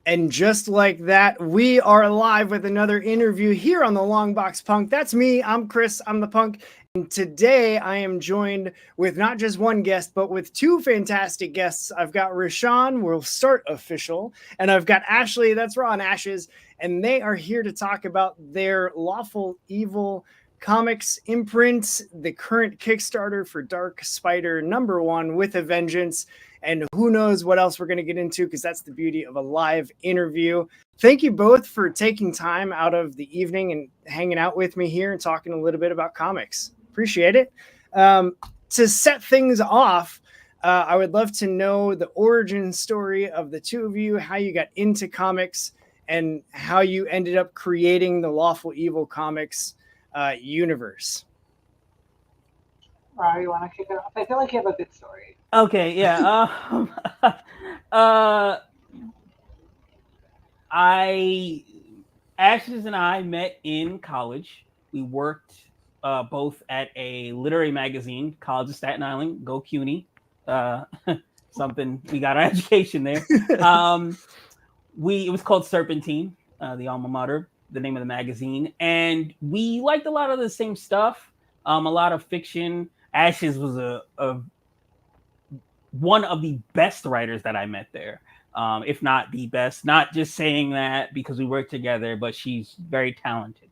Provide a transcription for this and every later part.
And just like that, we are live with another interview here on the Long Box Punk. That's me. I'm Chris. I'm the punk. And today I am joined with not just one guest, but with two fantastic guests. I've got Rashawn, we'll start official, and I've got Ashley, that's Raw and Ashes, and they are here to talk about their Lawful Evil comics imprint, the current Kickstarter for Dark Spider #1 with a Vengeance. And who knows what else we're going to get into, because that's the beauty of a live interview. Thank you both for taking time out of the evening and hanging out with me here and talking a little bit about comics. Appreciate it. To set things off, I would love to know the origin story of the two of you, how you got into comics, and how you ended up creating the Lawful Evil comics universe. You want to kick it off? I feel like you have a good story. Okay, yeah. Ashes and I met in college. We worked both at a literary magazine, College of Staten Island, Go CUNY. Something, we got our education there. It was called Serpentine, the alma mater, the name of the magazine. And we liked a lot of the same stuff, a lot of fiction. Ashes was one of the best writers that I met there, if not the best. Not just saying that because we worked together, but she's very talented.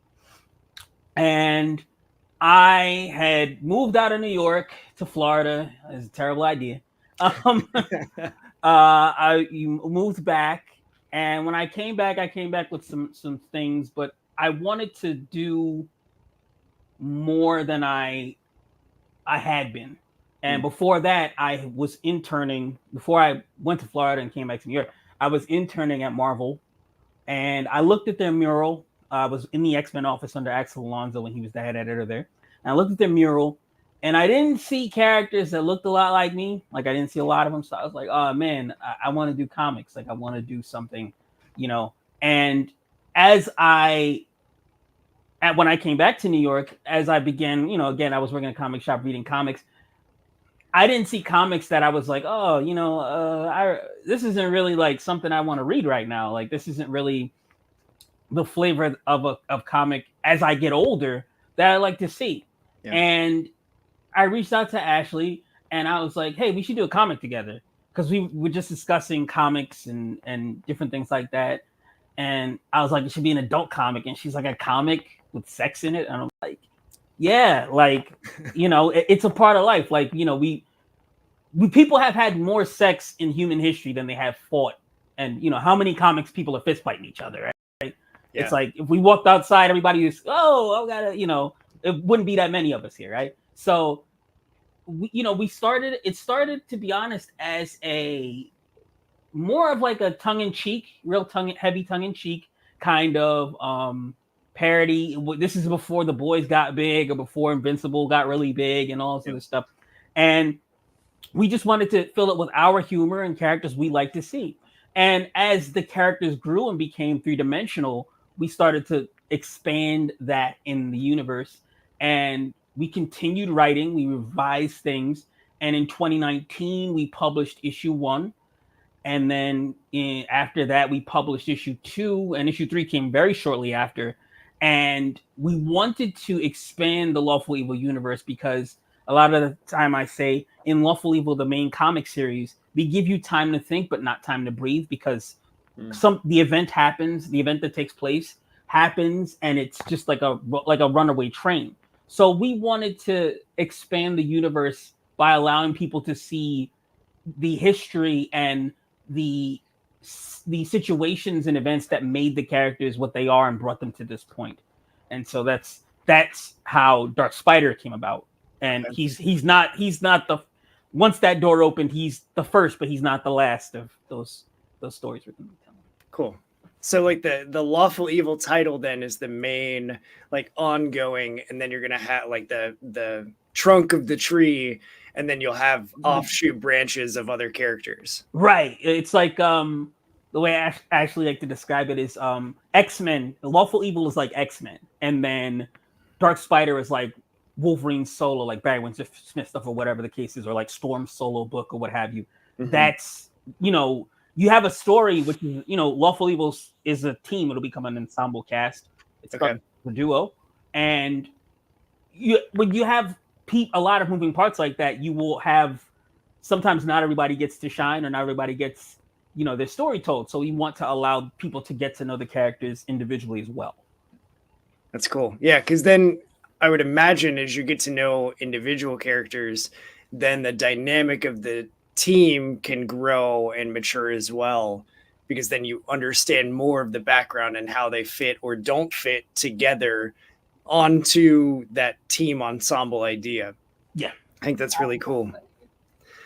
And I had moved out of New York to Florida. It's a terrible idea. I moved back, and when I came back with some things, but I wanted to do more than I had been. And before that, I was interning. Before I went to Florida and came back to New York, I was interning at Marvel. And I looked at their mural. I was in the X-Men office under Axel Alonso when he was the head editor there. And I looked at their mural, and I didn't see characters that looked a lot like me. Like, I didn't see a lot of them. So I was like, oh, man, I want to do comics. Like, I want to do something, And when I came back to New York, as I began, again, I was working in a comic shop reading comics. I didn't see comics that I was like, this isn't really like something I want to read right now. Like, this isn't really the flavor of comic as I get older that I like to see. Yeah. And I reached out to Ashley and I was like, hey, we should do a comic together. Because we were just discussing comics and different things like that. And I was like, it should be an adult comic. And she's like, a comic with sex in it? And I'm like, yeah, like, it's a part of life. Like, we people have had more sex in human history than they have fought. And, how many comics people are fist fighting each other, right? Yeah. It's like, if we walked outside, everybody is, it wouldn't be that many of us here, right? So, it started, to be honest, as more of like a tongue-in-cheek, heavy tongue-in-cheek kind of parody. This is before The Boys got big or before Invincible got really big and all this other stuff. And we just wanted to fill it with our humor and characters we like to see. And as the characters grew and became three-dimensional, we started to expand that in the universe. And we continued writing, we revised things. And in 2019, we published issue 1. And then after that, we published issue 2, and issue 3 came very shortly after. And we wanted to expand the Lawful Evil universe because a lot of the time I say in Lawful Evil, the main comic series, we give you time to think, but not time to breathe, because the event happens, the event that takes place happens, and it's just like a runaway train. So we wanted to expand the universe by allowing people to see the history and the situations and events that made the characters what they are and brought them to this point. And so that's how Dark Spider came about. And he's not the, once that door opened, he's the first, but he's not the last of those stories we're going to be telling. Cool. So like the Lawful Evil title then is the main like ongoing, and then you're gonna have like the trunk of the tree, and then you'll have offshoot branches of other characters. Right. It's like the way I actually like to describe it is X-Men. Lawful Evil is like X-Men, and then Dark Spider is like Wolverine's solo, like Barry Windsor Smith stuff or whatever the case is, or like Storm's solo book or what have you. Mm-hmm. That's you have a story, which is, Lawful Evil is a team. It'll become an ensemble cast. It's called the duo. And when you have a lot of moving parts like that, you will have, sometimes not everybody gets to shine, or not everybody gets, their story told. So we want to allow people to get to know the characters individually as well. That's cool. Yeah, because then I would imagine as you get to know individual characters, then the dynamic of the team can grow and mature as well, because then you understand more of the background and how they fit or don't fit together onto that team ensemble idea. Yeah, I think that's really cool.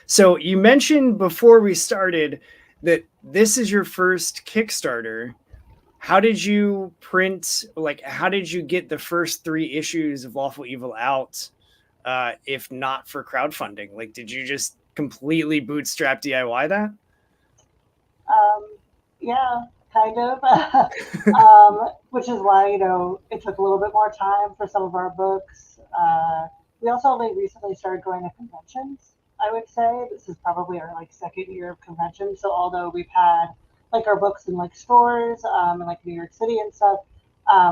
So you mentioned before we started that this is your first Kickstarter. How did you how did you get the first 3 issues of Lawful Evil out, if not for crowdfunding? Like, did you just completely bootstrap DIY that? Yeah, kind of. Which is why, it took a little bit more time for some of our books. We also recently started going to conventions, I would say. This is probably our 2nd year of conventions. So although we've had our books in stores in New York City and stuff,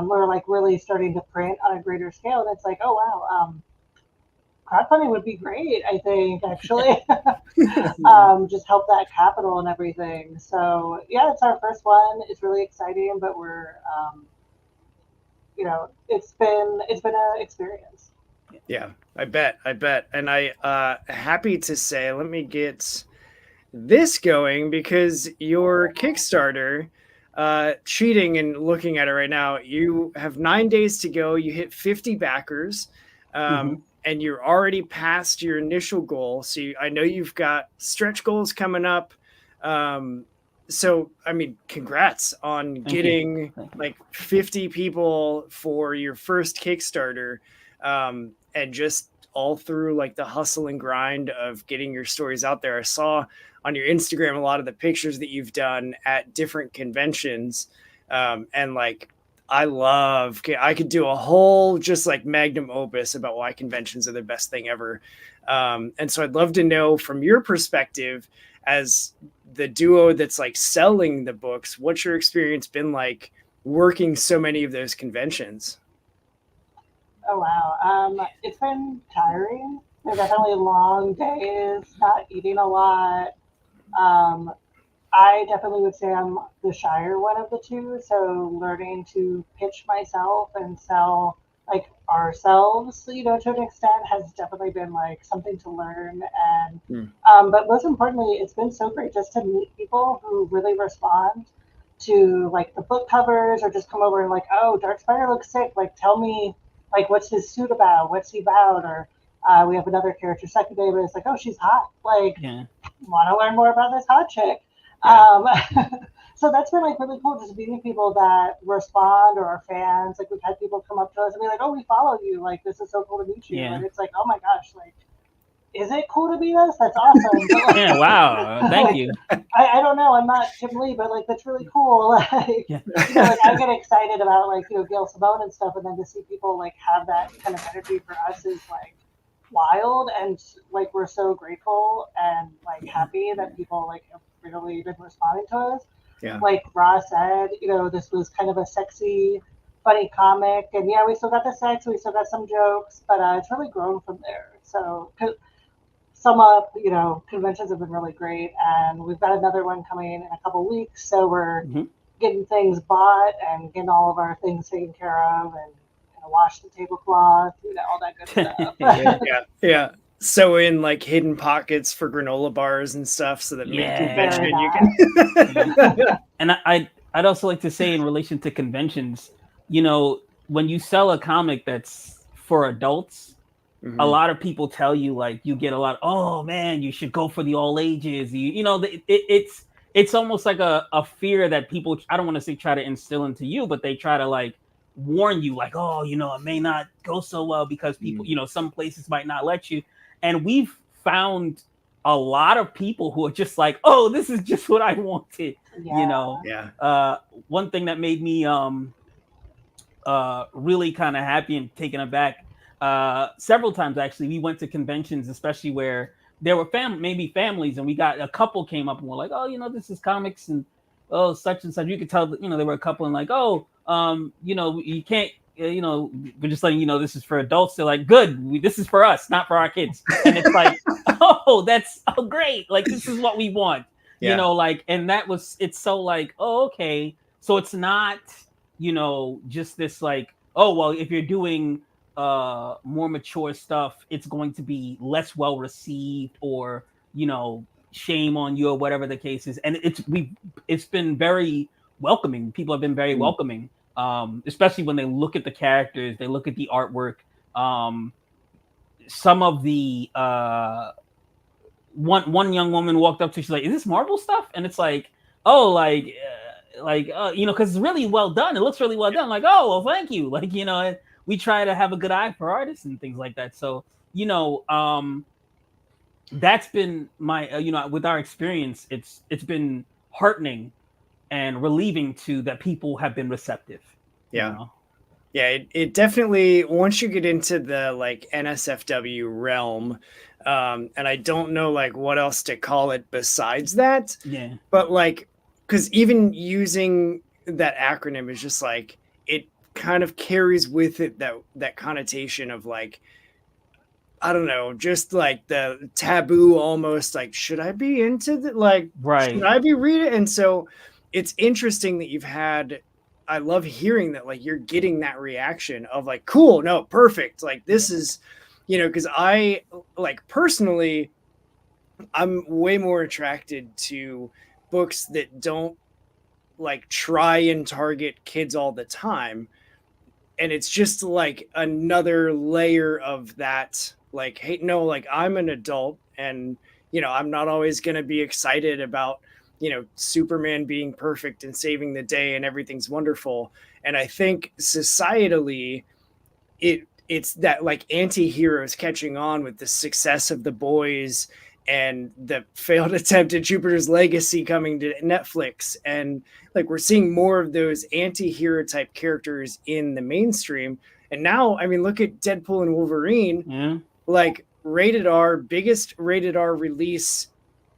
we're really starting to print on a greater scale. And it's oh wow, crowdfunding would be great, I think, actually. Just help that capital and everything. So yeah, it's our first one. It's really exciting, but we're it's been an experience. Yeah, I bet. And I happy to say, let me get this going, because your Kickstarter, cheating and looking at it right now, you have 9 days to go. You hit 50 backers, and you're already past your initial goal. So I know you've got stretch goals coming up. So, I mean, congrats on getting 50 people for your first Kickstarter, and just all through the hustle and grind of getting your stories out there. I saw on your Instagram a lot of the pictures that you've done at different conventions, and I could do a whole just magnum opus about why conventions are the best thing ever. And so I'd love to know from your perspective as the duo that's selling the books, what's your experience been like working so many of those conventions? Oh, wow. It's been tiring. They're definitely long days, not eating a lot. I definitely would say I'm the shyer one of the two. So learning to pitch myself and sell ourselves, to an extent, has definitely been something to learn. And but most importantly, it's been so great just to meet people who really respond to the book covers, or just come over and oh, Dark Spider looks sick. Tell me what's his suit about? What's he about? Or we have another character, second day, but it's oh, she's hot. Want to learn more about this hot chick? Yeah. So that's been really cool, just meeting people that respond or are fans. We've had people come up to us and be oh, we follow you. This is so cool to meet you. Yeah. And it's oh my gosh, is it cool to meet us? That's awesome. But, yeah, wow. Thank you. I don't know. I'm not Tim Lee, but that's really cool. I get excited about Gail Simone and stuff, and then to see people have that kind of energy for us is wild. And we're so grateful and happy that people have really been responding to us. Yeah. Like Ross said, this was kind of a sexy, funny comic, and yeah, we still got the sex, we still got some jokes, but it's really grown from there. So sum up, conventions have been really great, and we've got another one coming in a couple weeks, so we're getting things bought and getting all of our things taken care of, and wash the tablecloth, all that good stuff. Yeah. So in hidden pockets for granola bars and stuff, so that mid-convention you can. And I'd also like to say, in relation to conventions, when you sell a comic that's for adults, a lot of people tell you you get a lot. Oh man, you should go for the all ages. It's almost like a fear that people, I don't want to say try to instill into you, but they try to warn you oh, it may not go so well because people, some places might not let you. And we've found a lot of people who are just oh, this is just what I wanted. Yeah. One thing that made me really kind of happy and taken aback, several times actually, we went to conventions, especially where there were maybe families, and we got a couple came up and were like, oh, you know, this is comics, and oh, such and such. You could tell that, you know, there were a couple and like, oh, you know, you can't, you know, we're just letting you know this is for adults. They're like, good, this is for us, not for our kids. And it's like, oh, that's great. Like, this is what we want, you know, like, and it's so like, oh, okay. So it's not, you know, just this like, oh, well, if you're doing more mature stuff, it's going to be less well received, or, you know, shame on you, or whatever the case is. And it's been very welcoming. People have been very welcoming, especially when they look at the characters, they look at the artwork. Some of the one young woman walked up to, she's like, is this Marvel stuff? And it's like, oh, like you know, because it's really well done. It looks really well done. Like, oh, well, thank you. Like, you know, we try to have a good eye for artists and things like that. So, you know, that's been my, you know, with our experience, it's been heartening and relieving that people have been receptive. Yeah. You know? Yeah, it definitely, once you get into the like NSFW realm, and I don't know like what else to call it besides that. Yeah. But like, because even using that acronym is just like, it kind of carries with it that connotation of like, I don't know, just like the taboo almost, like, should I be into the, like, right, should I be reading? And so it's interesting that you've had, I love hearing that, like, you're getting that reaction of like, cool, no, perfect. Like, this is, you know, because I, like, personally, I'm way more attracted to books that don't like try and target kids all the time. And it's just like another layer of that, like, hey, no, like, I'm an adult, and, you know, I'm not always going to be excited about, you know, Superman being perfect and saving the day and everything's wonderful. And I think societally, it's that like anti-heroes catching on with the success of The Boys and the failed attempt at Jupiter's Legacy coming to Netflix. And like, we're seeing more of those anti-hero type characters in the mainstream. And now, I mean, look at Deadpool and Wolverine, like rated R, biggest rated R release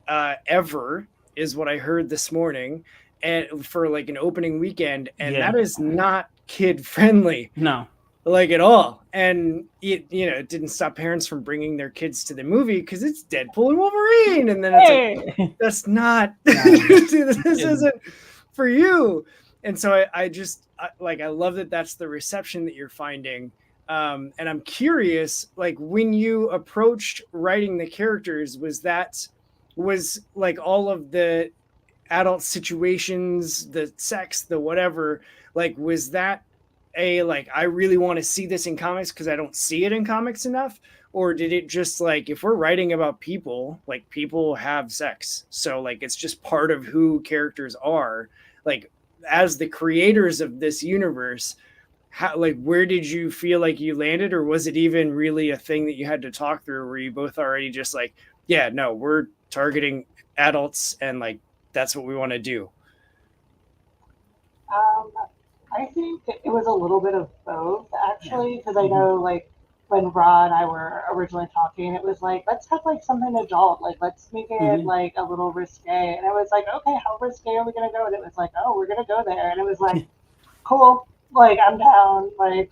ever is what I heard this morning, and for like an opening weekend. And that is not kid friendly. No. Like at all. And it, you know, it didn't stop parents from bringing their kids to the movie because it's Deadpool and Wolverine. And then it's like, that's not, this isn't for you. And so I just I love that that's the reception that you're finding. And I'm curious, like, when you approached writing the characters, was like all of the adult situations, the sex, the whatever, like, was that like, I really want to see this in comics because I don't see it in comics enough? Or did it just like, if we're writing about people, like, people have sex, so like it's just part of who characters are? Like, as the creators of this universe, how, like, where did you feel like you landed? Or was it even really a thing that you had to talk through, where you both already just like, yeah, no, we're targeting adults and like, that's what we want to do? I think it was a little bit of both, actually, because I know, like, when Ra and I were originally talking, it was like, let's have like something adult, like, let's make it like a little risque. And I was like, okay, how risque are we gonna go? And it was like, oh, we're gonna go there. And it was like, cool, like, I'm down, like,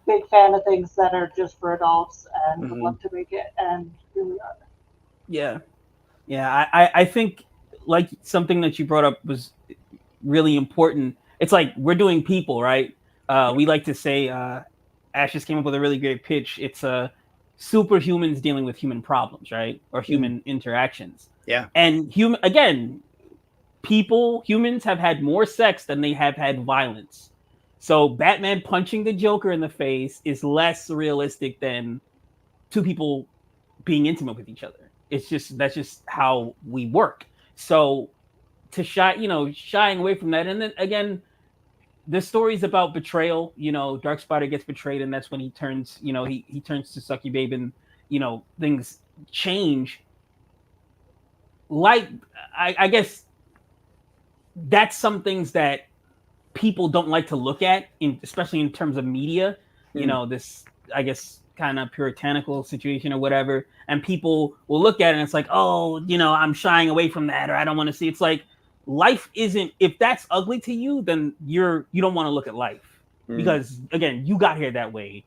big fan of things that are just for adults, and would love to make it. And here we are. Yeah, I think like something that you brought up was really important. It's like, we're doing people, right? We like to say, Ash just came up with a really great pitch. It's superhumans dealing with human problems, right? Or human interactions. Yeah. And humans have had more sex than they have had violence. So Batman punching the Joker in the face is less realistic than two people being intimate with each other. That's just how we work. So to shying away from that. And then again, the story's about betrayal. You know, Darkspider gets betrayed, and that's when he turns, he turns to Sucky Babe, and, things change. Like, I guess that's some things that people don't like to look at, especially in terms of media. This, I guess, kind of puritanical situation or whatever, and people will look at it and it's like, oh, you know, I'm shying away from that, or I don't want to see. It's like life isn't. If that's ugly to you, then you don't want to look at life because again, you got here that way.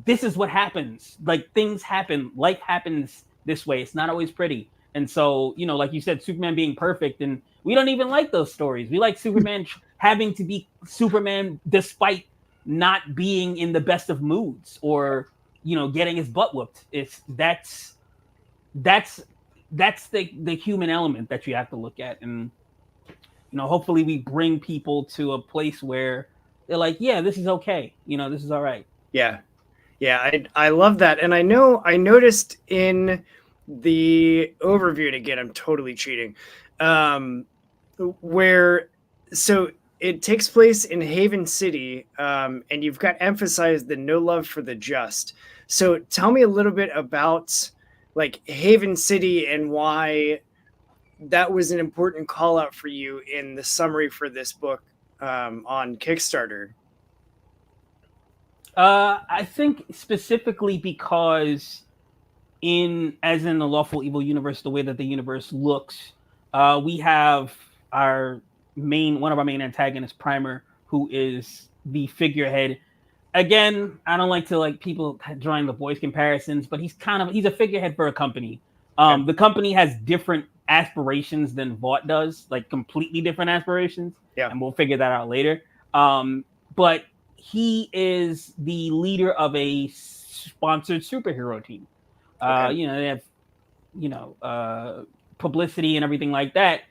This is what happens. Like things happen. Life happens this way. It's not always pretty. And so, you know, like you said, Superman being perfect, and we don't even like those stories. We like Superman having to be Superman despite not being in the best of moods or, you know, getting his butt whooped. That's the human element that you have to look at. And, you know, hopefully we bring people to a place where they're like, yeah, this is okay. You know, this is all right. Yeah. Yeah. I love that. And I noticed in the overview, and again, I'm totally cheating, where, so it takes place in Haven City, and you've got emphasized the no love for the just. So tell me a little bit about like Haven City and why that was an important call out for you in the summary for this book on Kickstarter. I think specifically because as in the Lawful Evil universe, the way that the universe looks, we have one of our main antagonists, Primer, who is the figurehead. Again, I don't like to like people drawing the boys comparisons, but he's a figurehead for a company. The company has different aspirations than Vought does, like completely different aspirations. Yeah. And we'll figure that out later. But he is the leader of a sponsored superhero team. You know, they have, you know, publicity and everything like that.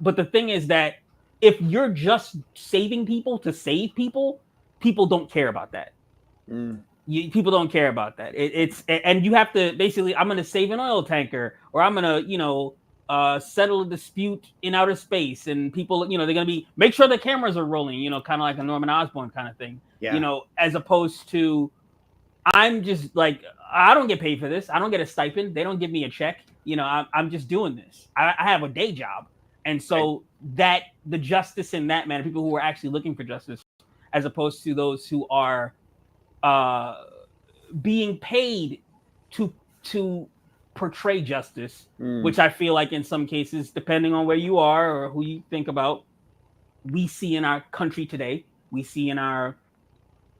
But the thing is that if you're just saving people to save people, people don't care about that. People don't care about that. And you have to basically, I'm going to save an oil tanker, or I'm going to, you know, settle a dispute in outer space, and people, you know, they're going to make sure the cameras are rolling, you know, kind of like a Norman Osborn kind of thing, you know, as opposed to, I'm just like, I don't get paid for this. I don't get a stipend. They don't give me a check. You know, I'm just doing this. I have a day job. And so that the justice in that manner, people who are actually looking for justice, as opposed to those who are being paid to portray justice, which I feel like in some cases, depending on where you are or who you think about, we see in our country today, we see in our,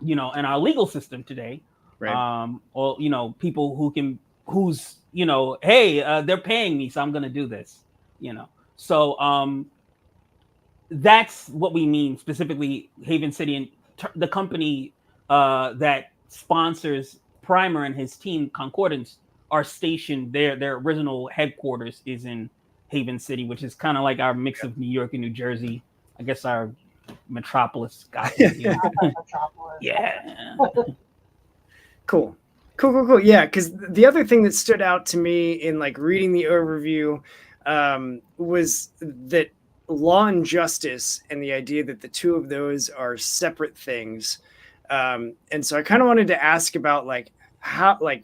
you know, in our legal system today, or, you know, people who's, you know, hey, they're paying me, so I'm going to do this, you know? So that's what we mean specifically. Haven City and the company that sponsors Primer and his team, Concordance, are stationed there. Their original headquarters is in Haven City, which is kind of like our mix of New York and New Jersey. I guess our metropolis. Yeah. Cool. Yeah, because the other thing that stood out to me in like reading the overview was that law and justice and the idea that the two of those are separate things. And so I kind of wanted to ask about like how, like,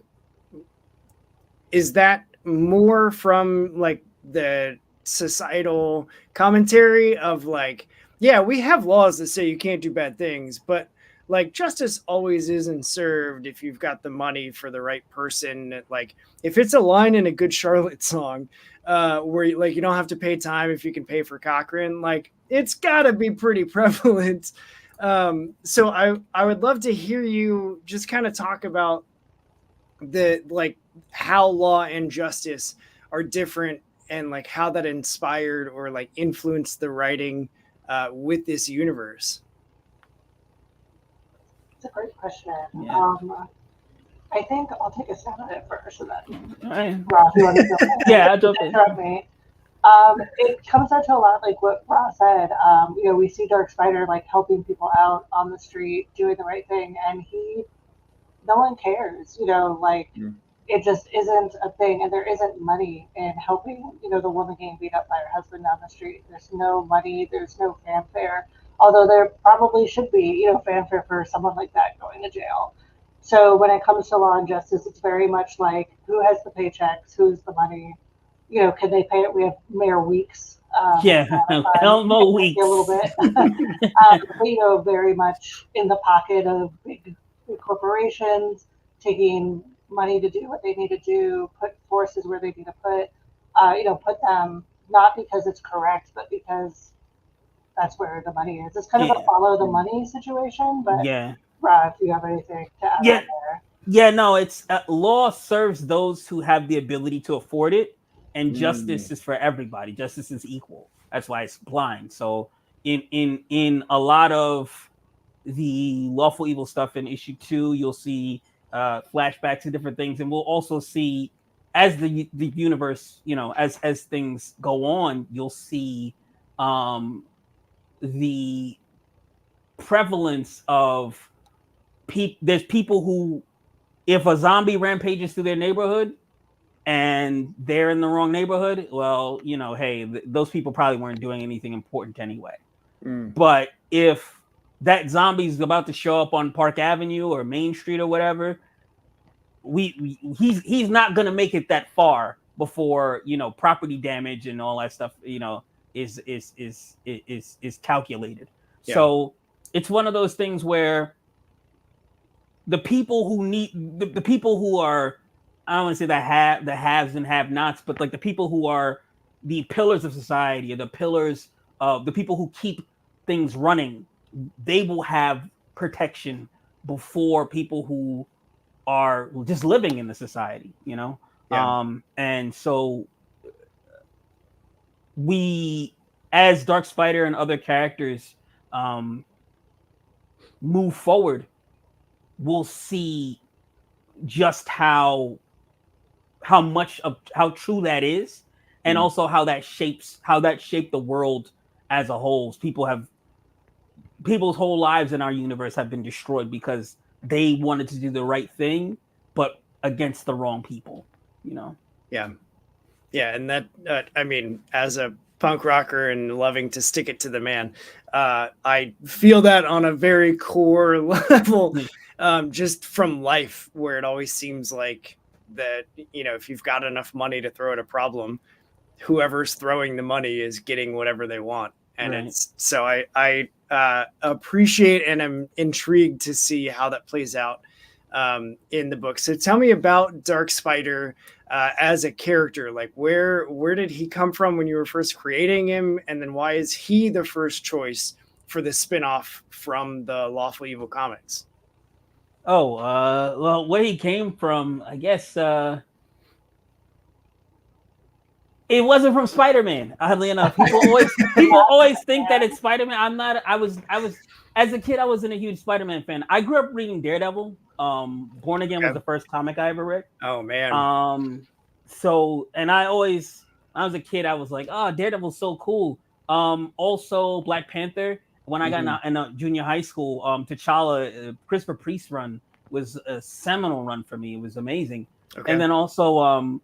is that more from like the societal commentary of like, yeah, we have laws that say you can't do bad things, but like justice always isn't served if you've got the money for the right person. Like if it's a line in a Good Charlotte song where like you don't have to pay time if you can pay for Cochran, like it's got to be pretty prevalent. So I would love to hear you just kind of talk about the like how law and justice are different and like how that inspired or like influenced the writing with this universe. It's a great question. Yeah. I think I'll take a stab at it first, and then Ross, you want to jump in? Yeah, I'll jump in. Interrupt me. It comes down to a lot like what Ross said. You know, we see Dark Spider like helping people out on the street, doing the right thing, and no one cares. You know, like it just isn't a thing, and there isn't money in helping. You know, the woman getting beat up by her husband down the street. There's no money. There's no fanfare. Although there probably should be, you know, fanfare for someone like that going to jail. So when it comes to law and justice, it's very much like who has the paychecks, who's the money, you know, can they pay it? We have Mayor Weeks. Elmo Weeks. A little bit. But, you know, very much in the pocket of big corporations taking money to do what they need to do, put forces where they need to put, put them not because it's correct, but because that's where the money is. It's kind of a follow the money situation, but yeah. Rob, if you have anything to add on there. Yeah, no, it's law serves those who have the ability to afford it, and justice is for everybody. Justice is equal. That's why it's blind. So in a lot of the Lawful Evil stuff in issue 2, you'll see flashbacks to different things, and we'll also see as the universe, as things go on, you'll see the prevalence of there's people who, if a zombie rampages through their neighborhood and they're in the wrong neighborhood, well, hey, those people probably weren't doing anything important anyway. But if that zombie's about to show up on Park Avenue or Main Street or whatever, he's not gonna make it that far before property damage and all that stuff is calculated. Yeah. So it's one of those things where the people who need the people who are, I don't want to say the haves and have nots, but like the people who are the pillars of society, or the pillars of the people who keep things running, they will have protection before people who are just living in the society, Yeah. And so we, as Dark Spider and other characters move forward, we'll see just how true that is, and also how that shaped the world as a whole. People's whole lives in our universe have been destroyed because they wanted to do the right thing, but against the wrong people. Yeah, and that I mean, as a punk rocker and loving to stick it to the man, I feel that on a very core level. Just from life, where it always seems like that, if you've got enough money to throw at a problem, whoever's throwing the money is getting whatever they want. And right. It's so I appreciate and am intrigued to see how that plays out in the book. So tell me about Dark Spider as a character. Like where did he come from when you were first creating him? And then why is he the first choice for the spinoff from the Lawful Evil comics? Oh, well, where he came from, I guess it wasn't from Spider-Man. Oddly enough, people always think that it's Spider-Man. I was as a kid, I wasn't a huge Spider-Man fan. I grew up reading Daredevil. Born Again was the first comic I ever read. Oh man. So, and I was a kid, I was like, oh, Daredevil's so cool. Also Black Panther. When I got in junior high school, T'Challa, Christopher Priest run was a seminal run for me. It was amazing. Okay. And then also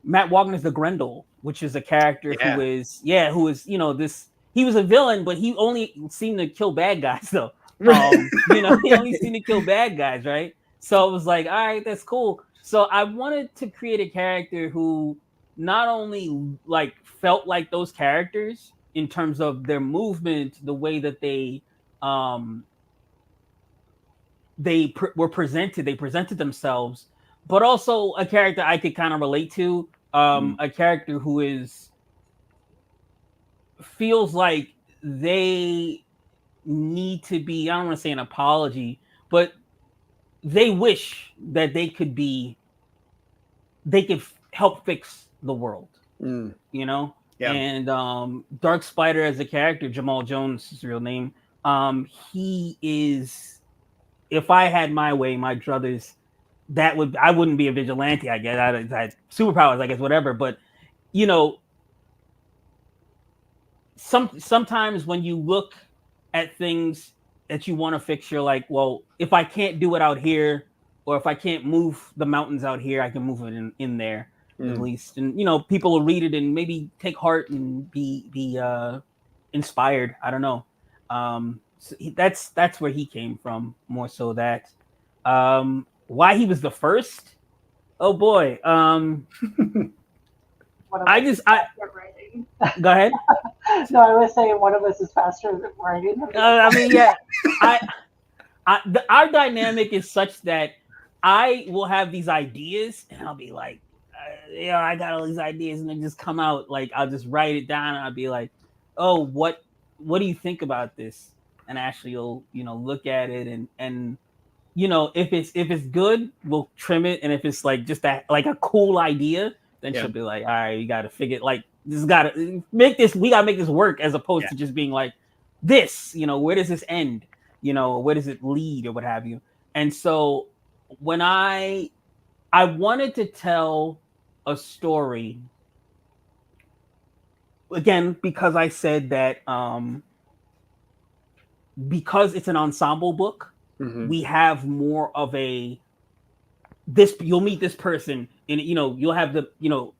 Matt Wagner's The Grendel, which is a character who is this. He was a villain, but he only seemed to kill bad guys, though. He only seemed to kill bad guys, right? So it was like, all right, that's cool. So I wanted to create a character who not only like felt like those characters in terms of their movement, the way that they were presented, they presented themselves, but also a character I could kind of relate to, a character who feels like they need to be, I don't want to say an apology, but they wish that they could help fix the world, Yeah. And Dark Spider as a character, Jamal Jones, his real name, he is, if I had my way, my druthers, I wouldn't be a vigilante, I guess. I had superpowers, I guess, whatever. But, sometimes when you look at things that you want to fix, you're like, well, if I can't do it out here, or if I can't move the mountains out here, I can move it in there. At least, and people will read it and maybe take heart and be inspired. I don't know. So that's where he came from, more so that. Why he was the first? Oh boy. Go ahead. No, I was saying one of us is faster at writing. I mean, yeah. Our dynamic is such that I will have these ideas and I'll be like, I got all these ideas, and they just come out. Like, I'll just write it down and I'll be like, oh, what do you think about this? And Ashley will, look at it and if it's good, we'll trim it. And if it's like just that, like a cool idea, then she'll be like, all right, you got to figure it. Like, we got to make this work, as opposed to just being like this, where does this end? Where does it lead or what have you? And so when I wanted to tell a story, again, because I said that because it's an ensemble book, we have more of you'll meet this person and you'll have the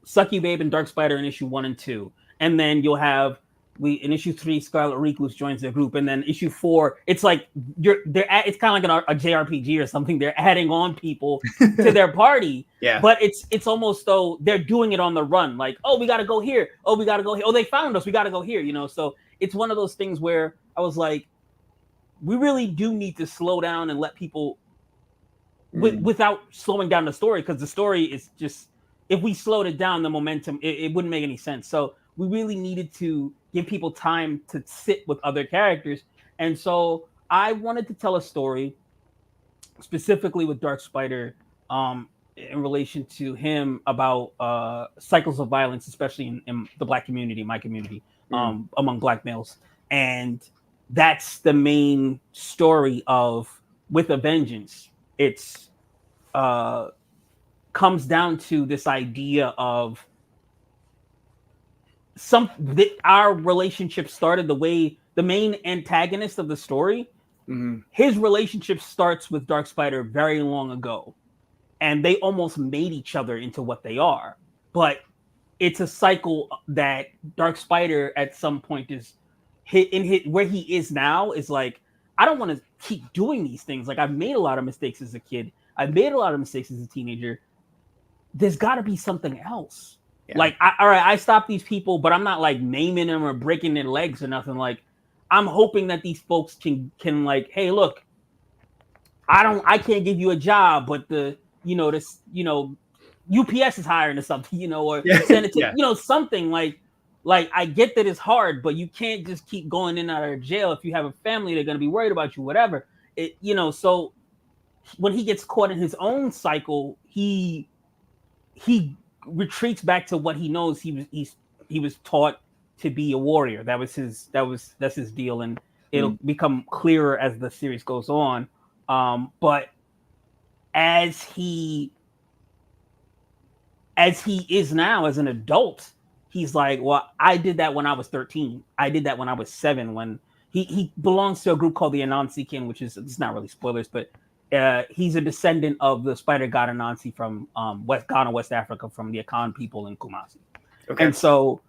Sucky Babe and Dark Spider in issue 1 and 2, and then you'll have in issue 3 Scarlet Recluse joins their group, and then issue 4 it's like it's kind of like a JRPG or something. They're adding on people to their party, but it's almost though they're doing it on the run, like, oh, we got to go here, oh, we got to go here, oh, they found us, we got to go here, so it's one of those things where I was like, we really do need to slow down and let people without slowing down the story, because the story is just, if we slowed it down, the momentum, it wouldn't make any sense. So we really needed to give people time to sit with other characters. And so I wanted to tell a story specifically with Dark Spider in relation to him about cycles of violence, especially in the Black community, my community, among Black males. And that's the main story of With a Vengeance. It's comes down to this idea of our relationship started the way the main antagonist of the story, his relationship starts with Dark Spider very long ago, and they almost made each other into what they are. But it's a cycle that Dark Spider at some point is where he is now is like, I don't want to keep doing these things. Like, I've made a lot of mistakes as a kid. I've made a lot of mistakes as a teenager. There's got to be something else. Yeah. Like, all right, I stop these people, but I'm not like maiming them or breaking their legs or nothing. Like, I'm hoping that these folks can like, hey, look, I can't give you a job, but UPS is hiring or something, or sanitary, something like I get that it's hard, but you can't just keep going in and out of jail. If you have a family, they're going to be worried about you, whatever. So when he gets caught in his own cycle, he retreats back to what he knows. He was taught to be a warrior. That's his deal, and it'll become clearer as the series goes on. But as he is now as an adult, he's like, well, I did that when I was 13. I did that when I was 7. When he belongs to a group called the Anansi Kin, which is, it's not really spoilers, but he's a descendant of the spider god Anansi from Ghana, West Africa, from the Akan people in Kumasi. Okay. And so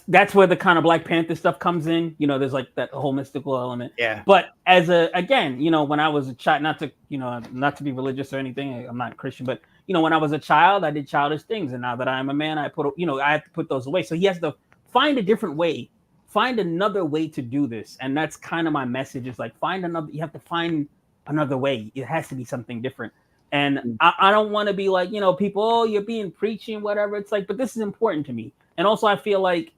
that's where the kind of Black Panther stuff comes in. There's like that whole mystical element. Yeah. But when I was a child, not to be religious or anything, I'm not Christian, but when I was a child, I did childish things, and now that I'm a man, I have to put those away. So he has to find a different way, find another way to do this, and that's kind of my message. Is like, you have to find another way. It has to be something different. And I don't want to be like, people, oh, you're being preachy, whatever. It's like, but this is important to me. And also, I feel like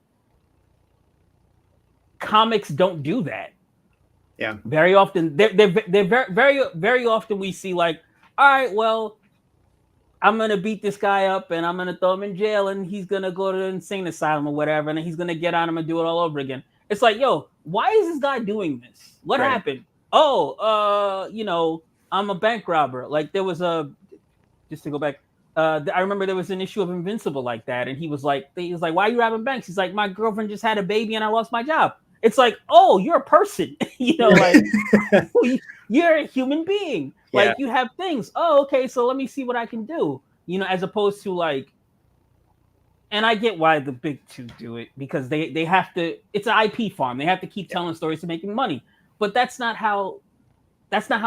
comics don't do that. Yeah. Very often, they're very, very, very often we see like, all right, well, I'm going to beat this guy up and I'm going to throw him in jail and he's going to go to an insane asylum or whatever. And then he's going to get on him and do it all over again. It's like, yo, why is this guy doing this? What happened? Oh, I'm a bank robber. Like, there was just to go back, I remember there was an issue of Invincible like that. And he was like, why are you robbing banks? He's like, my girlfriend just had a baby and I lost my job. It's like, oh, you're a person, like you're a human being. Like, you have things. Oh, okay. So let me see what I can do, as opposed to like, and I get why the big two do it, because they have to, it's an IP farm. They have to keep telling stories to making money, but that's not how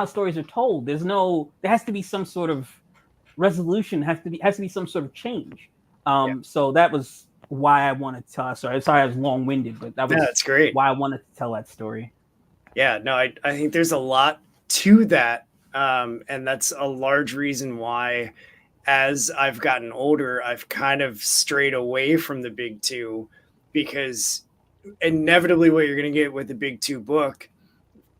stories are told. There has to be some sort of resolution, has to be some sort of change. So that was why I wanted to tell. Sorry, I was long-winded, but that's great. Why I wanted to tell that story. Yeah, no, I think there's a lot to that, and that's a large reason why, as I've gotten older, I've kind of strayed away from the big two, because inevitably what you're going to get with the big two book,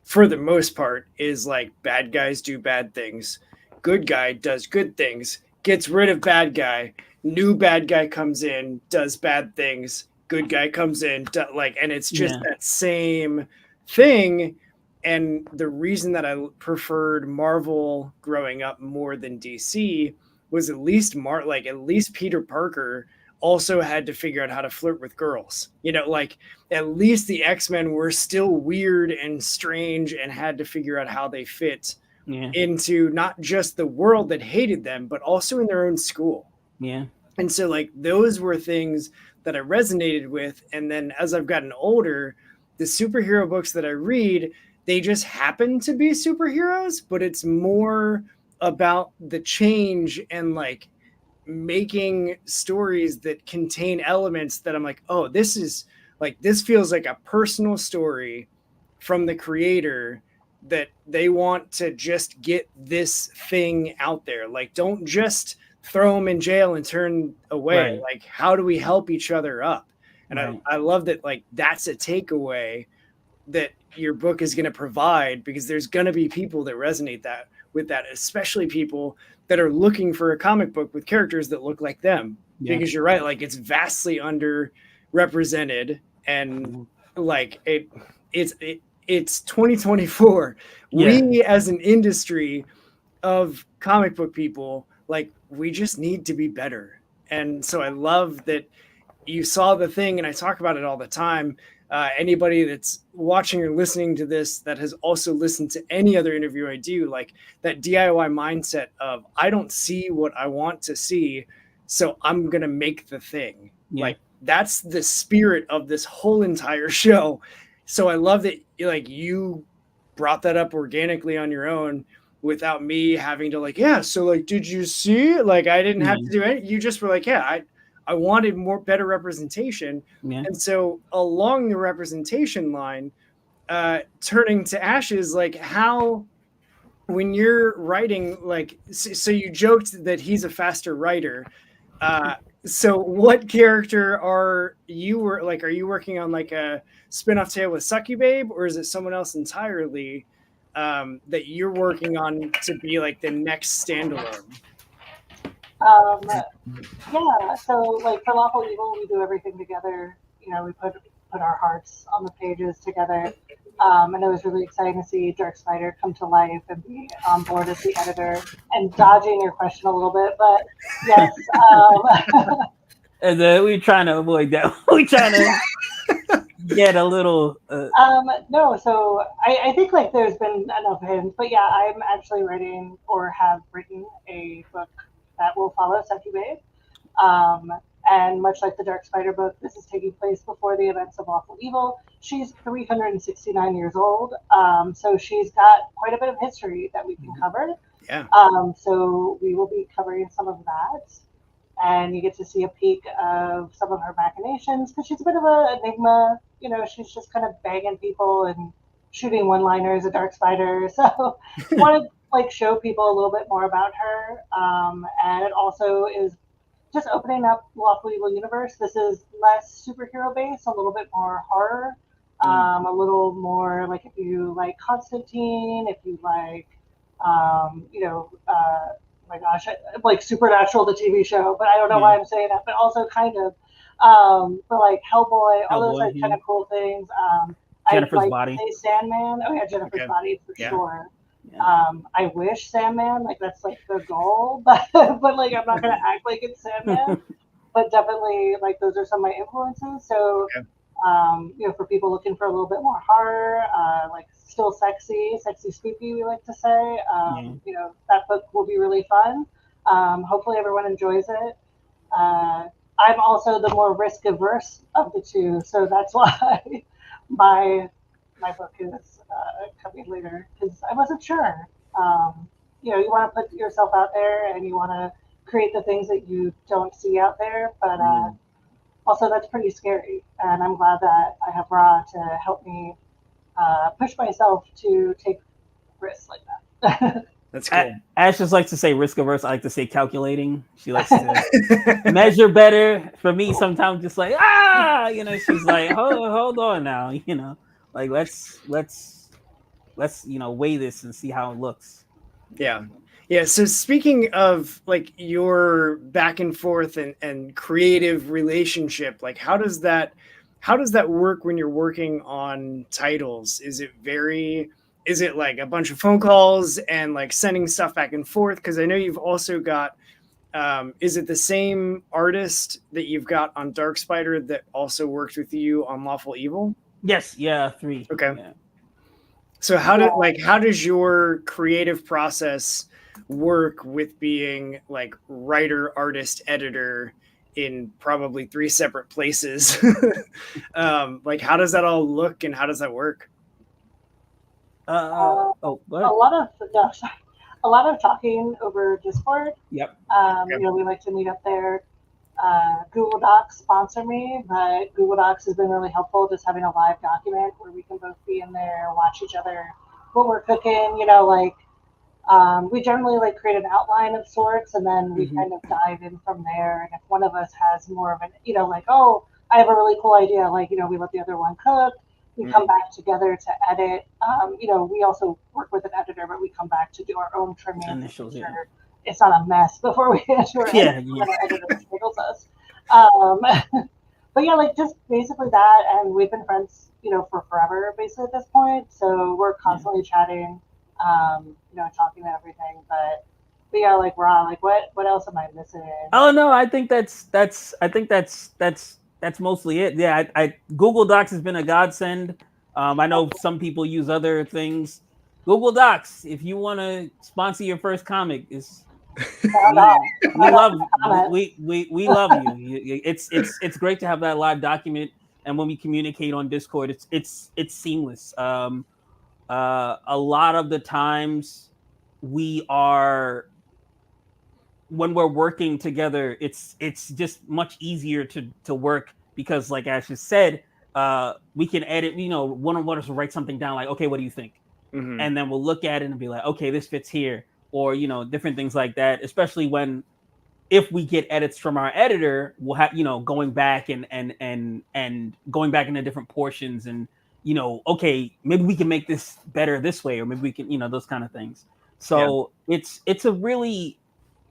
for the most part, is like bad guys do bad things, good guy does good things, gets rid of bad guy, new bad guy comes in, does bad things, good guy comes in, and it's just that same thing. And the reason that I preferred Marvel growing up more than DC was at least Peter Parker also had to figure out how to flirt with girls. Like at least the X-Men were still weird and strange and had to figure out how they fit into not just the world that hated them, but also in their own school. Yeah. And so like those were things that I resonated with. And then as I've gotten older, the superhero books that I read, they just happen to be superheroes, but it's more about the change and like making stories that contain elements that I'm like, oh, this feels like a personal story from the creator, that they want to just get this thing out there. Like, don't just throw them in jail and turn away. Right. Like, how do we help each other up? And right. I love that, like, that's a takeaway that your book is going to provide, because there's going to be people that resonate with that, especially people that are looking for a comic book with characters that look like them. Yeah. Because you're right, like, it's vastly underrepresented, and like it's 2024. Yeah. We as an industry of comic book people, like, we just need to be better. And so I love that you saw the thing, and I talk about it all the time. Anybody that's watching or listening to this that has also listened to any other interview I do, like that DIY mindset of, I don't see what I want to see, so I'm going to make the thing. Yeah. Like, that's the spirit of this whole entire show. So I love that, like, you brought that up organically on your own without me having to, like, yeah, so, like, did you see? Like, I didn't have to do it. You just were like, yeah, I wanted better representation. Yeah. And so along the representation line, turning to Ashes, like, how, when you're writing, like, so you joked that he's a faster writer. So what character are you working on, like a spin-off tale with Sucky Babe, or is it someone else entirely that you're working on to be like the next standalone? Yeah, so like for Lawful Evil, we do everything together. You know, we put our hearts on the pages together. And it was really exciting to see Dark Spider come to life and be on board as the editor. And dodging your question a little bit, but yes. And we're trying to avoid that. We're trying to get a little. No, so I think like there's been enough hints, but yeah, I'm actually writing or have written a book that will follow Sucky Babe. And much like the Dark Spider book, this is taking place before the events of Lawful Evil. She's 369 years old, so she's got quite a bit of history that we can cover. Yeah. So we will be covering some of that, and you get to see a peek of some of her machinations, because she's a bit of an enigma. You know, she's just kind of banging people and shooting one-liners at Dark Spider. So want to like show people a little bit more about her, and it also is just opening up Lawful Evil universe. This is less superhero based, a little bit more horror, a little more like if you like Constantine, if you like, my gosh, like Supernatural, the TV show, but I don't know why I'm saying that, but also kind of, but like Hellboy, all those like kind of cool things. Jennifer's I'd like Body. to say Sandman. Oh yeah, Jennifer's Body for sure. Yeah. I wish Sandman, like that's like the goal, but like I'm not gonna act like it's Sandman. But definitely like those are some of my influences. So for people looking for a little bit more horror, like still sexy spooky, we like to say. That book will be really fun. Hopefully everyone enjoys it. I'm also the more risk averse of the two, so that's why my book is coming later, because I wasn't sure. You want to put yourself out there and you want to create the things that you don't see out there, but also that's pretty scary. And I'm glad that I have Ra to help me push myself to take risks like that. That's cool. Ash just likes to say risk averse. I like to say calculating. She likes to measure better. For me, sometimes just like she's like, hold on now, like let's weigh this and see how it looks. Yeah. So speaking of like your back and forth and creative relationship, like how does that work when you're working on titles? Is it like a bunch of phone calls and like sending stuff back and forth? Because I know you've also got, is it the same artist that you've got on Dark Spider that also worked with you on Lawful Evil? Yes. Yeah. 3. Okay. Yeah. So how does your creative process work with being like writer, artist, editor in probably 3 separate places? Like how does that all look and how does that work? Go ahead. A lot of talking over Discord. Yep. We like to meet up there. Google Docs sponsor me, but Google Docs has been really helpful, just having a live document where we can both be in there, watch each other, what we're cooking, we generally like create an outline of sorts, and then we kind of dive in from there. And if one of us has more of an, I have a really cool idea, we let the other one cook, we come back together to edit. We also work with an editor, but we come back to do our own trimming. Initials, yeah. It's not a mess before we enter our editor struggles us. But yeah, like just basically that, and we've been friends, for forever, basically at this point. So we're constantly chatting, talking and everything. But yeah, like Ron, like what else am I missing? Oh no, I think that's mostly it. Yeah, I Google Docs has been a godsend. I know some people use other things. Google Docs, if you want to sponsor your first comic, we love you. It's great to have that live document, and when we communicate on Discord, it's seamless. A lot of the times when we're working together, it's just much easier to work because, like Ash just said, we can edit. One of us will write something down, like, okay, what do you think? And then we'll look at it and be like, okay, this fits here. Or different things like that, especially if we get edits from our editor, we'll have going back and going back into different portions and okay, maybe we can make this better this way, or maybe we can those kind of things. So it's a really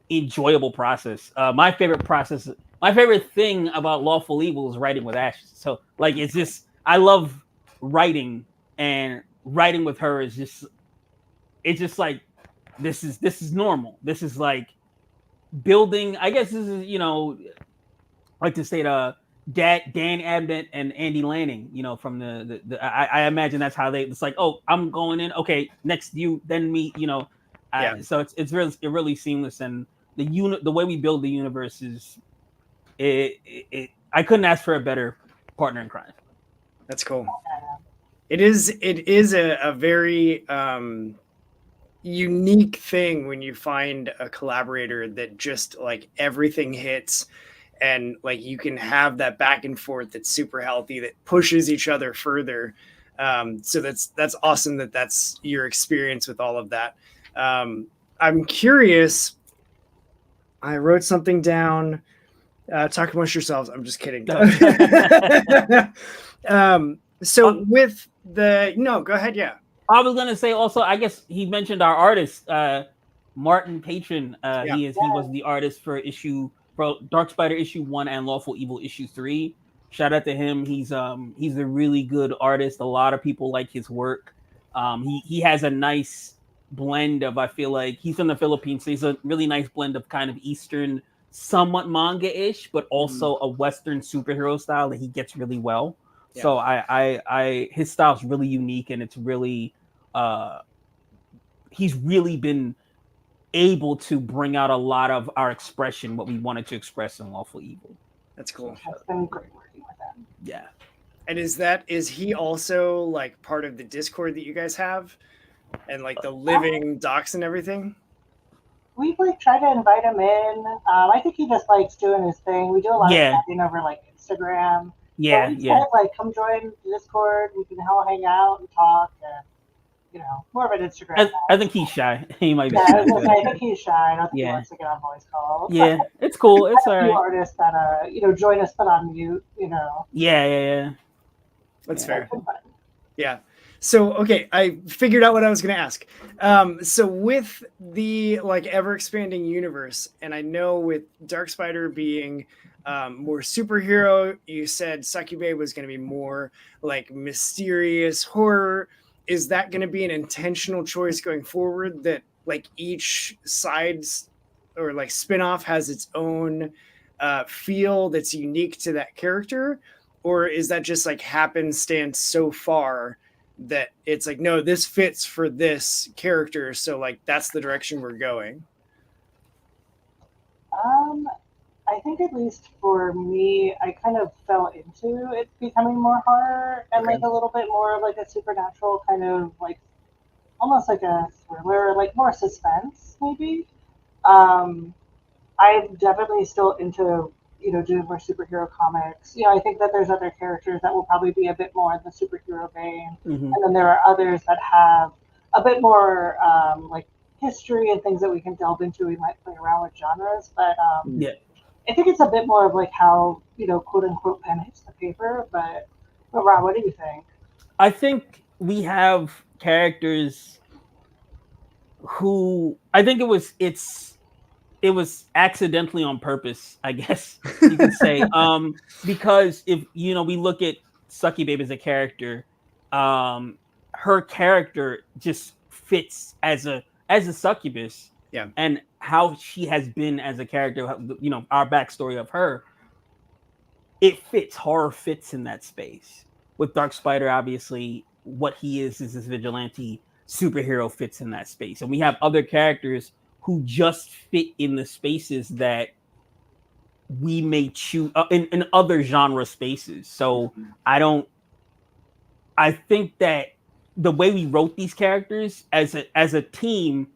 enjoyable process. My favorite thing about Lawful Evil is writing with Ash. So like it's just I love writing, and writing with her is just like this is normal. This is like building. I guess this is like to say Dan Abnett and Andy Lanning. From the I imagine that's how it's like. Oh, I'm going in. Okay, next you, then me. So it's really seamless, and the way we build the universe is I couldn't ask for a better partner in crime. That's cool. It is a very unique thing when you find a collaborator that just like everything hits, and like you can have that back and forth that's super healthy, that pushes each other further. So that's awesome that's your experience with all of that. I'm curious. I wrote something down. Talk amongst yourselves. I'm just kidding. So with no, go ahead. Yeah. I was gonna say also, I guess he mentioned our artist, Martin Patron. He was the artist for Dark Spider issue 1 and Lawful Evil issue 3. Shout out to him. He's a really good artist. A lot of people like his work. He has a nice blend of, I feel like he's from the Philippines, so he's a really nice blend of kind of Eastern, somewhat manga-ish, but also a Western superhero style that he gets really well. Yeah. So his style's really unique, and it's really he's really been able to bring out a lot of our expression, what we wanted to express in Lawful Evil. That's cool. It's been great working with him. Yeah. And is he also like part of the Discord that you guys have, and like the living docs and everything? We've like tried to invite him in. I think he just likes doing his thing. We do a lot of chatting over like Instagram. Yeah, said, like, come join Discord. We can all hang out and talk. more of an Instagram. I think he's shy. He might be. Yeah, Shy, I was gonna say, I think he's shy. I don't think he Yeah. wants to get on voice calls. Yeah, it's cool. It's all A few right. artists that join us but on mute. Yeah. That's Yeah. fair. It's been fun. Yeah. So, okay, I figured out what I was going to ask. So with the like ever expanding universe, and I know with Dark Spider being more superhero, you said Succubé was going to be more like mysterious horror. Is that going to be an intentional choice going forward that like each side's or like spinoff has its own feel that's unique to that character? Or is that just like happenstance so far that it's like, no, this fits for this character, so like that's the direction we're going? I think at least for me, I kind of fell into it becoming more horror and Okay. like a little bit more of like a supernatural kind of like almost like a thriller, like more suspense maybe. Um, I'm definitely still into doing more superhero comics. I think that there's other characters that will probably be a bit more in the superhero vein, Mhm. and then there are others that have a bit more like history and things that we can delve into. We might play around with genres, but Yeah. I think it's a bit more of like how quote unquote pen hits the paper. But Rob, what do you think? I think we have characters who I think it was accidentally on purpose, I guess you could say. Because if we look at Sucky Babe as a character, her character just fits as a succubus. Yeah. And how she has been as a character, our backstory of her, it fits. Horror fits in that space. With Dark Spider, obviously, what he is this vigilante superhero fits in that space. And we have other characters who just fit in the spaces that we may choose in other genre spaces. So I think that the way we wrote these characters as a team,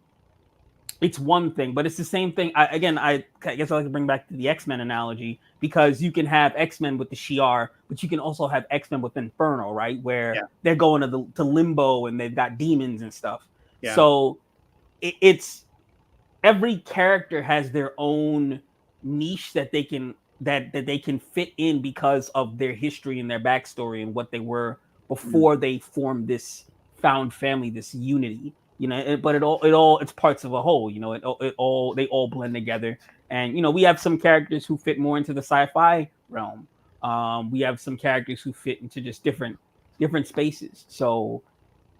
it's one thing, but it's the same thing. I guess I like to bring back to the X-Men analogy, because you can have X-Men with the Shi'ar, but you can also have X-Men with Inferno, right? Where they're going to limbo and they've got demons and stuff. Yeah. So it's every character has their own niche that they can they can fit in because of their history and their backstory and what they were before they formed this found family, this unity. But it's parts of a whole. They all blend together. And we have some characters who fit more into the sci-fi realm. We have some characters who fit into just different spaces. So,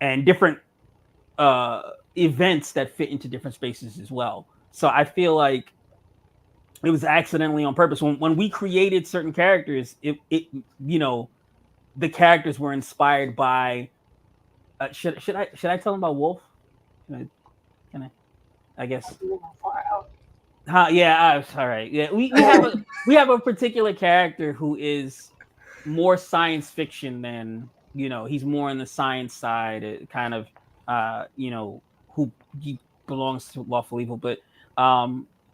and different events that fit into different spaces as well. So I feel like it was accidentally on purpose. When we created certain characters, it the characters were inspired by. Should I tell them about Wolf? Can I? I guess. Yeah. All right. Yeah. We have a particular character who is more science fiction than he's more on the science side. Kind of who he belongs to Lawful Evil, but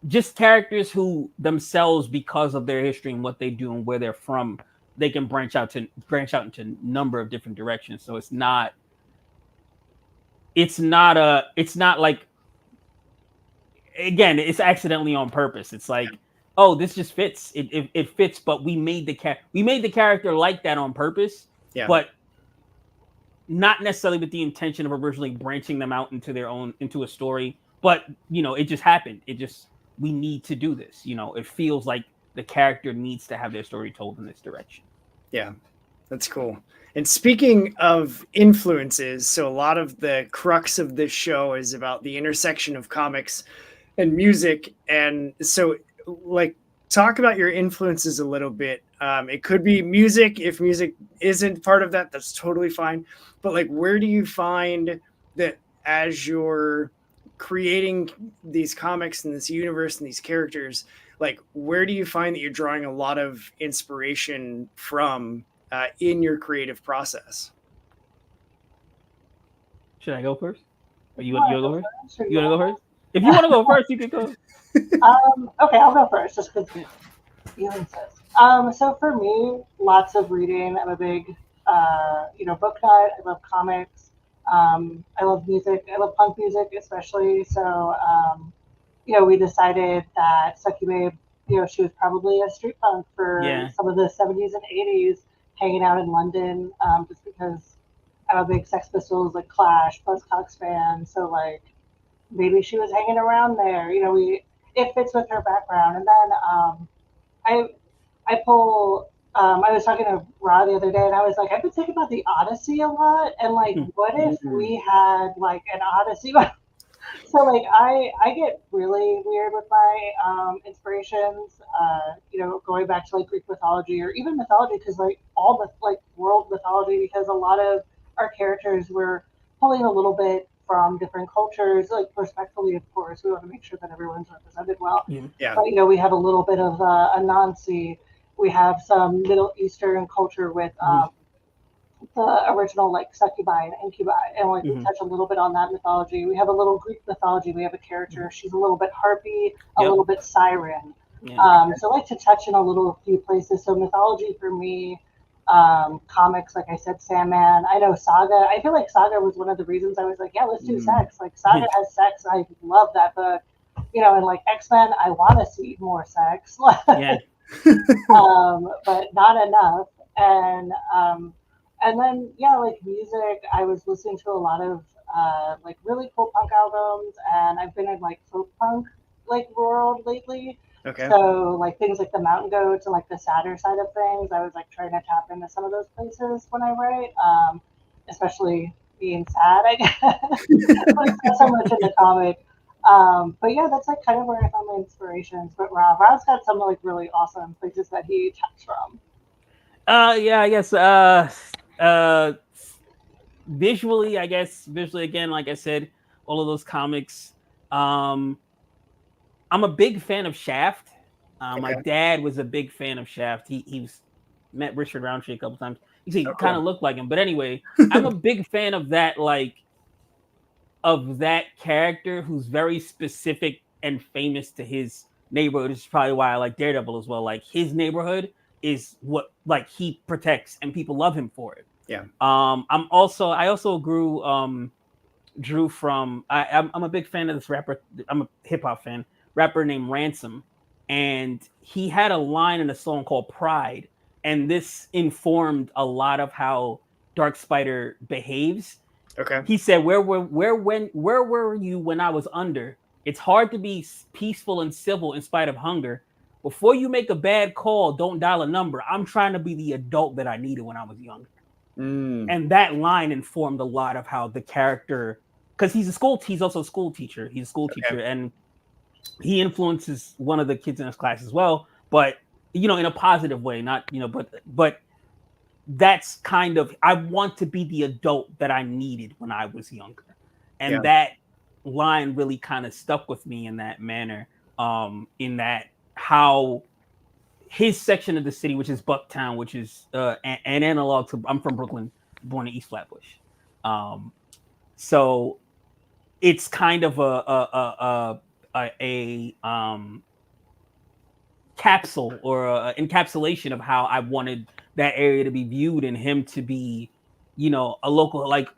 just characters who themselves, because of their history and what they do and where they're from, they can branch out into a number of different directions. So it's not like, again, it's accidentally on purpose. It's like, oh, this just fits. It fits, but we made the character like that on purpose. Yeah. But not necessarily with the intention of originally branching them out into a story. But it just happened. We need to do this. It feels like the character needs to have their story told in this direction. Yeah, that's cool. And speaking of influences, so a lot of the crux of this show is about the intersection of comics and music. And so, like, talk about your influences a little bit. It could be music. If music isn't part of that, that's totally fine. But like, where do you find that as you're creating these comics and this universe and these characters, like, where do you find that you're drawing a lot of inspiration from in your creative process? Should I go first? Or you want to go first? You want to go first? If you want to go first, you can go. Okay, I'll go first, just because you insist. So for me, lots of reading. I'm a big, book nut. I love comics. I love music. I love punk music especially. So, we decided that Sucky Babe, she was probably a street punk for some of the 70s and 80s, hanging out in London, just because I'm a big Sex Pistols, like Clash, Buzzcocks fan. So, like, maybe she was hanging around there. It fits with her background. And then I I pull. I was talking to Ra the other day, and I was like, I've been thinking about the Odyssey a lot, and like, what if we had like an Odyssey? So like, I get really weird with my inspirations. Going back to like Greek mythology or even mythology, because like all the like world mythology, because a lot of our characters were pulling a little bit from different cultures, like respectfully, of course. We want to make sure that everyone's represented well. Yeah. But we have a little bit of Anansi. We have some Middle Eastern culture with the original like succubi and incubi, and like we touch a little bit on that mythology. We have a little Greek mythology. We have a character. She's a little bit harpy, a little bit siren. So I like to touch in a little few places. So mythology for me, comics, like I said, Sandman. I know Saga. I feel like Saga was one of the reasons I was like, yeah, let's do sex. Like Saga has sex. I love that book. And like X-Men, I want to see more sex. Yeah. But not enough. And then like music, I was listening to a lot of like really cool punk albums, and I've been in like folk punk like world lately. Okay. So like things like the Mountain Goats and like the sadder side of things, I was like trying to tap into some of those places when I write, especially being sad, I guess. Like not so much in the comic. But yeah, that's like kind of where I found my inspirations. But Rob's got some like really awesome places that he taps from. Yeah, I guess visually again, like I said, all of those comics. I'm a big fan of Shaft. My dad was a big fan of Shaft. He's met Richard Roundtree a couple times. He kind of looked like him, but anyway, I'm a big fan of that, like of that character who's very specific and famous to his neighborhood. This is probably why I like Daredevil as well. Like his neighborhood is what like he protects, and people love him for it. Yeah. I also drew from. I'm a big fan of this rapper. I'm a hip hop fan. Rapper named Ransom, and he had a line in a song called Pride, and this informed a lot of how Dark Spider behaves. Okay. He said, where were you when I was under? It's hard to be peaceful and civil in spite of hunger. Before you make a bad call, don't dial a number. I'm trying to be the adult that I needed when I was younger. And that line informed a lot of how the character, because he's also a school teacher. He's a school teacher, and he influences one of the kids in his class as well, but in a positive way, not but that's kind of, I want to be the adult that I needed when I was younger. And that line really kind of stuck with me in that manner, in that how his section of the city, which is Bucktown, which is an analog to, I'm from Brooklyn, born in East Flatbush. So it's kind of a capsule or encapsulation of how I wanted that area to be viewed, and him to be, a local, like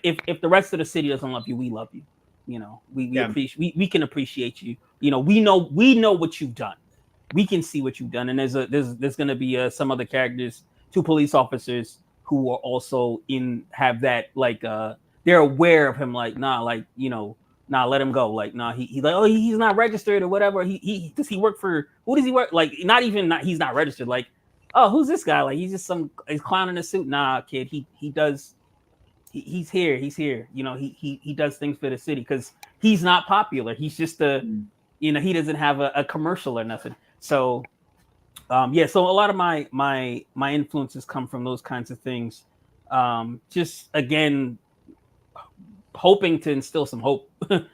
if the rest of the city doesn't love you, we love you. We can appreciate you. We know what you've done. We can see what you've done. And there's going to be some other characters, 2 police officers who are also have that, like, they're aware of him. Like, nah, let him go. Like, nah, he's like, oh, he's not registered or whatever. Does he work for, who does he work? Like, he's not registered. Like, oh, who's this guy? Like, he's just he's clown in a suit. Nah, kid, he's here. He does things for the city because he's not popular. He's just he doesn't have a commercial or nothing. So, so a lot of my influences come from those kinds of things. Just again, hoping to instill some hope to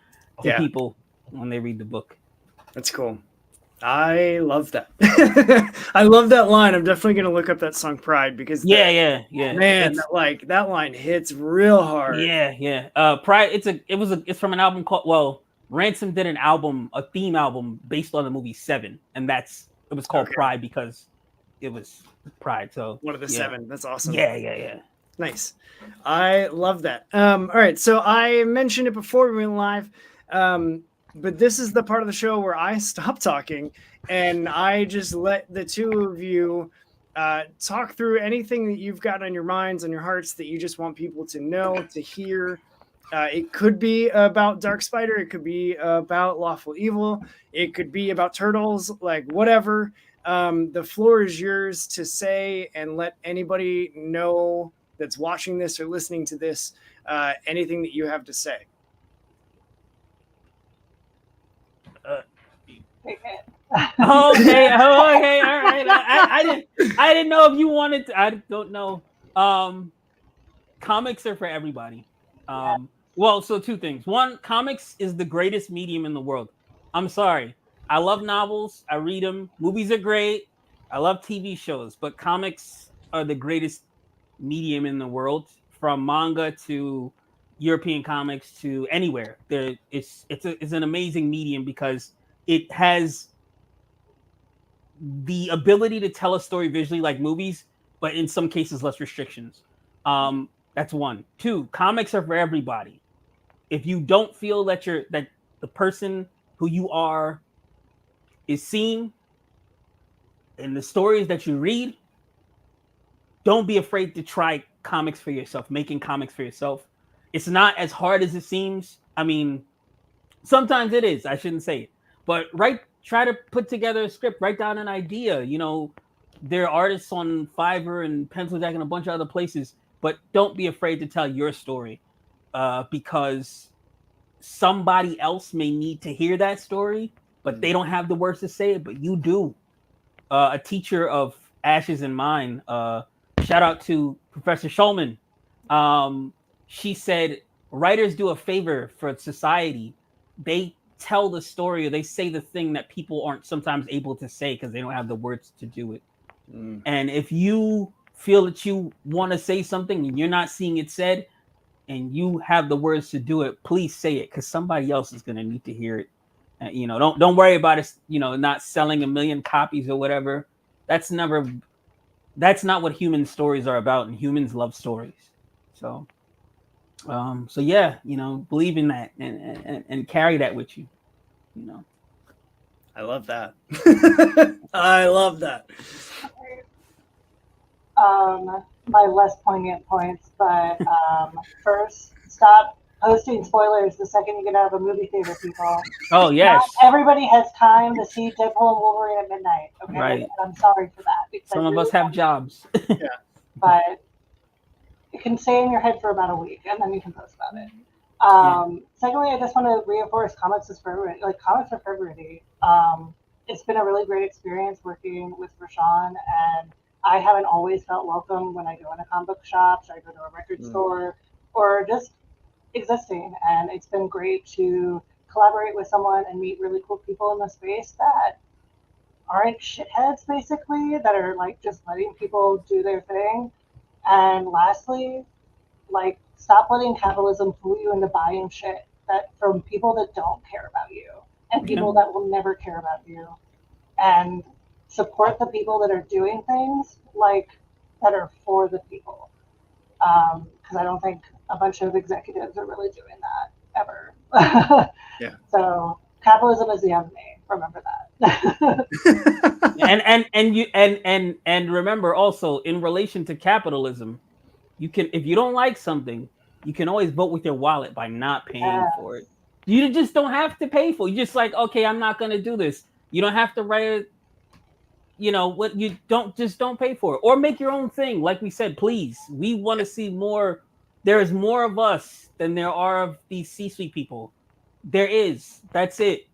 people when they read the book. That's cool. I love that. I love that line. I'm definitely going to look up that song Pride, because man, that line hits real hard. Pride, it's from an album called, Ransom did a theme album based on the movie Seven, and it was called Pride because it was Pride. So one of the 7. That's awesome. Yeah. Nice. I love that. All right. So I mentioned it before we went live, but this is the part of the show where I stop talking and I just let the two of you talk through anything that you've got on your minds, on your hearts that you just want people to know, to hear. It could be about Dark Spider. It could be about Lawful Evil. It could be about turtles, like whatever. The floor is yours to say and let anybody know that's watching this or listening to this, anything that you have to say. Okay, all right. I didn't know if you wanted to. I don't know. Comics are for everybody. Well, so two things. One, comics is the greatest medium in the world. I'm sorry. I love novels. I read them. Movies are great. I love TV shows, but comics are the greatest medium in the world, from manga to European comics to anywhere. It's an amazing medium because it has the ability to tell a story visually like movies, but in some cases less restrictions. That's one. Two, comics are for everybody. If you don't feel that the person who you are is seen in the stories that you read, don't be afraid to try comics for yourself, making comics for yourself. It's not as hard as it seems. I mean, sometimes it is. I shouldn't say it. But try to put together a script, write down an idea. You know, there are artists on Fiverr and Pencil Jack and a bunch of other places, but don't be afraid to tell your story because somebody else may need to hear that story, but they don't have the words to say it, but you do. A teacher of Ashes and Mine, shout out to Professor Schulman. She said, writers do a favor for society. They tell the story, or they say the thing that people aren't sometimes able to say because they don't have the words to do it. And if you feel that you want to say something and you're not seeing it said and you have the words to do it, please say it, because somebody else is going to need to hear it. Don't worry about it, not selling 1 million copies or whatever. That's not what human stories are about, and humans love stories. So yeah, believe in that and carry that with you. I love that. I love that. My less poignant points, but first, stop posting spoilers the second you get out of a movie theater, people. Oh, yes. Not everybody has time to see Deadpool and Wolverine at midnight, okay? Right. And I'm sorry for that. Because some of us have jobs. Yeah. But it can stay in your head for about a week, and then you can post about it. Secondly, I just want to reinforce comics is for everybody. Like, comics are for everybody. It's been a really great experience working with Rashawn, and I haven't always felt welcome when I go in a comic book shop, or I go to a record store, or just existing. And it's been great to collaborate with someone and meet really cool people in the space that aren't shitheads, basically, that are like just letting people do their thing. And lastly, like, stop letting capitalism fool you into buying shit that from people that don't care about you and people that will never care about you. And support the people that are doing things like that are for the people. Because I don't think a bunch of executives are really doing that ever. Yeah. So capitalism is the enemy. Remember that. and remember also, in relation to capitalism, you can, if you don't like something, you can always vote with your wallet by not paying for it. You just don't have to pay for it. You just like, okay, I'm not going to do this. You don't have to write it. What you don't pay for it, or make your own thing. Like we said, please, we want to see more. There is more of us than there are of these C-suite people. There is. That's it.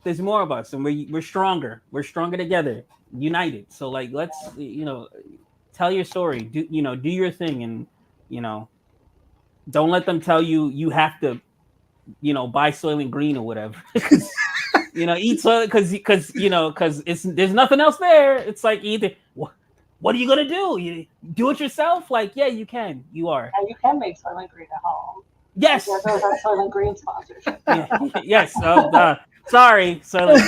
There's more of us, and we're stronger. We're stronger together, united. So like, let's tell your story. Do your thing, and don't let them tell you have to buy Soylent Green or whatever. Eat soil because there's nothing else there. It's like, either what are you gonna do? You do it yourself? Like, yeah, you can. You are. And you can make Soylent Green at home. Yes. There goes our Soylent Green sponsorship. Yes. Sorry, Soylent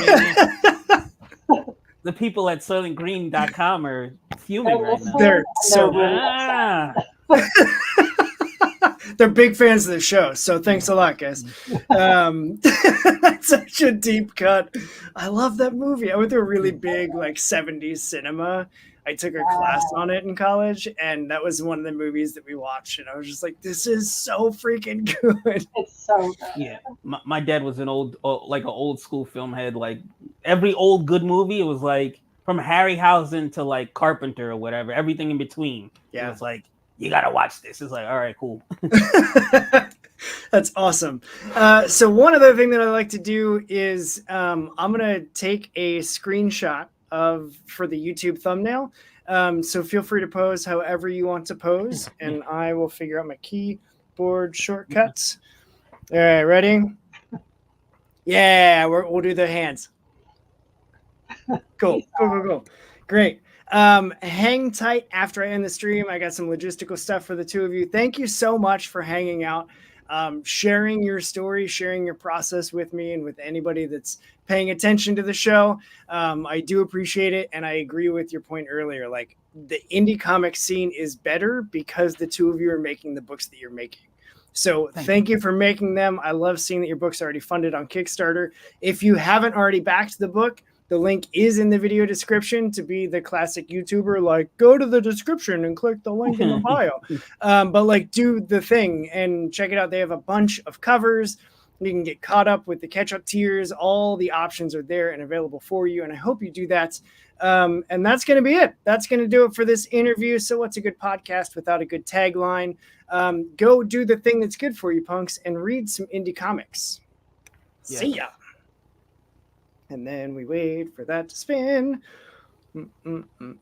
Green. The people at SoylentGreen.com are fuming They're right now. listening. They're and so really Ah, they're big fans of the show, so thanks a lot, guys. That's such a deep cut. I love that movie. I went through a really big like 70s cinema. I took a class on it in college, and that was one of the movies that we watched, and I was just like, this is so freaking good. It's so good. yeah. My dad was an like an old school film head. Like every old good movie, it was like from Harryhausen to like Carpenter or whatever. Everything in between. Yeah. It was like, you gotta watch this. It's like, all right, cool. That's awesome. So one other thing that I like to do is I'm gonna take a screenshot for the YouTube thumbnail. So feel free to pose however you want to pose, and I will figure out my keyboard shortcuts. All right, ready? Yeah, we'll do the hands. Cool. Great. Hang tight after I end the stream. I got some logistical stuff for the two of you. Thank you so much for hanging out, sharing your story, sharing your process with me and with anybody that's paying attention to the show. I do appreciate it, and I agree with your point earlier. Like, the indie comic scene is better because the two of you are making the books that you're making. So thank you for making them. I love seeing that your book's already funded on Kickstarter. If you haven't already backed the book, the link is in the video description. To be the classic YouTuber, like, go to the description and click the link in the bio. But like, do the thing and check it out. They have a bunch of covers. You can get caught up with the catch-up tiers. All the options are there and available for you, and I hope you do that. And that's going to be it. That's going to do it for this interview. So what's a good podcast without a good tagline? Go do the thing that's good for you, punks, and read some indie comics. Yeah. See ya. And then we wait for that to spin.